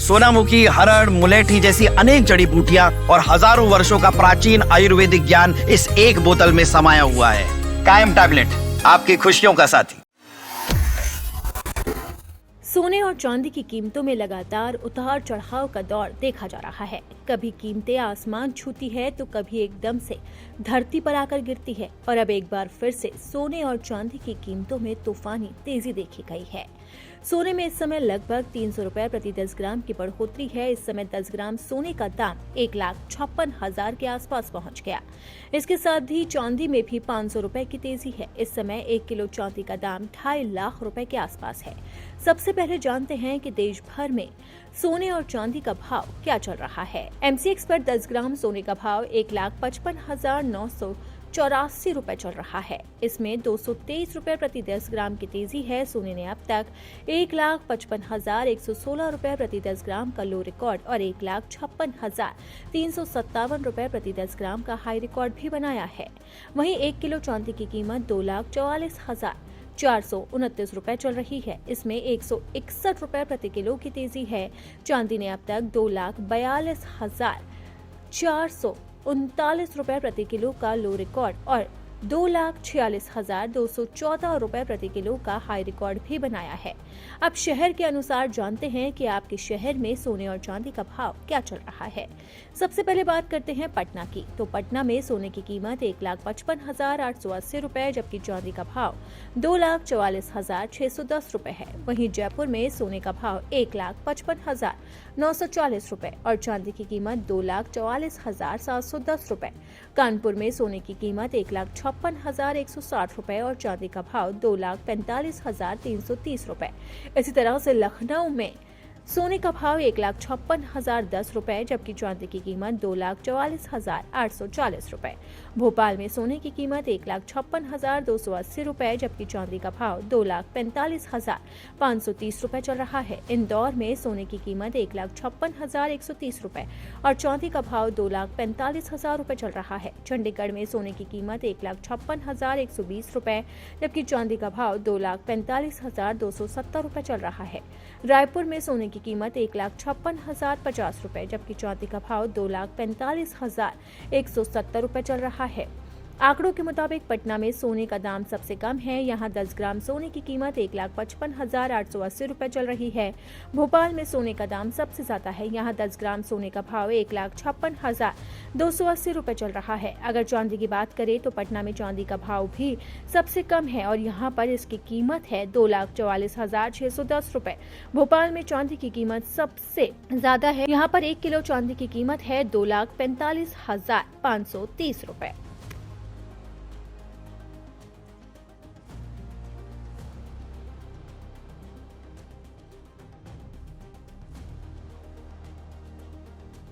सोनामुखी, हरड़, मुलेठी जैसी अनेक जड़ी बूटियां और हजारों वर्षों का प्राचीन आयुर्वेदिक ज्ञान इस एक बोतल में समाया हुआ है। कायम टैबलेट, आपकी खुशियों का साथी। सोने और चांदी की कीमतों में लगातार उतार चढ़ाव का दौर देखा जा रहा है। कभी कीमतें आसमान छूती है तो कभी एकदम से धरती पर आकर गिरती है और अब एक बार फिर से सोने और चांदी की कीमतों में तूफानी तेजी देखी गई है। सोने में इस समय लगभग 300 रुपए प्रति 10 ग्राम की बढ़ोतरी है। इस समय 10 ग्राम सोने का दाम 1,56,000 के आसपास पहुंच गया। इसके साथ ही चांदी में भी 500 रुपए की तेजी है। इस समय 1 किलो चांदी का दाम 2.5 लाख रुपए के आसपास है। सबसे पहले जानते हैं कि देश भर में सोने और चांदी का भाव क्या चल रहा है। MCX पर 10 ग्राम सोने का भाव 1,55,984 रुपए चल रहा है। इसमें 223 रुपए प्रति 10 ग्राम की तेजी है। सोने ने अब तक 1,55,116 रुपए प्रति 10 ग्राम का लो रिकॉर्ड और 1,56,357 रुपए प्रति 10 ग्राम का हाई रिकॉर्ड भी बनाया है। वहीं 1 किलो चांदी की कीमत 2,44,429 रुपए चल रही है। इसमें 161 रुपए प्रति किलो की तेजी है। चांदी ने अब तक 2,42,439 रुपए प्रति किलो का लो रिकॉर्ड और 2,46,214 रुपए प्रति किलो का हाई रिकॉर्ड भी बनाया है। अब शहर के अनुसार जानते हैं कि आपके शहर में सोने और चांदी का भाव क्या चल रहा है। सबसे पहले बात करते हैं पटना की। तो पटना में सोने की कीमत 1,55,880 रुपए जबकि चांदी का भाव 2,44,610 रुपए है। वहीं जयपुर में सोने का भाव 1,55,940 रुपए और चांदी की कीमत 2,44,710 रुपए। कानपुर में सोने की कीमत 1,56,160 रुपए और चांदी का भाव 2,45,330 रुपए। इसी तरह से लखनऊ में सोने का भाव 1,56,010 रुपए जबकि चांदी की कीमत 2,44,840 रुपए। भोपाल में सोने की कीमत 1,56,280 रुपए जबकि चांदी का भाव 2,45,530 रुपए चल रहा है। इंदौर में सोने की कीमत 1,56,130 रुपए और चांदी का भाव 2,45,000 रुपए चल रहा है। चंडीगढ़ में सोने की कीमत 1,56,120 रुपए जबकि चांदी का भाव 2,45,270 रुपए चल रहा है। रायपुर में सोने की कीमत 1,56,050 रुपए जबकि चांदी का भाव 2,45,170 रुपए चल रहा है। आंकड़ों के मुताबिक पटना में सोने का दाम सबसे कम है। यहाँ 10 ग्राम सोने की कीमत 1,55,880 रुपए चल रही है। भोपाल में सोने का दाम सबसे ज्यादा है। यहाँ 10 ग्राम सोने का भाव 1,56,280 रुपए चल रहा है। अगर चांदी की बात करें तो पटना में चांदी का भाव भी सबसे कम है और यहाँ पर इसकी कीमत है 2,44,610 रुपए। भोपाल में चांदी की कीमत सबसे ज्यादा है। यहाँ पर 1 किलो चांदी की कीमत है 2,45,530 रुपए।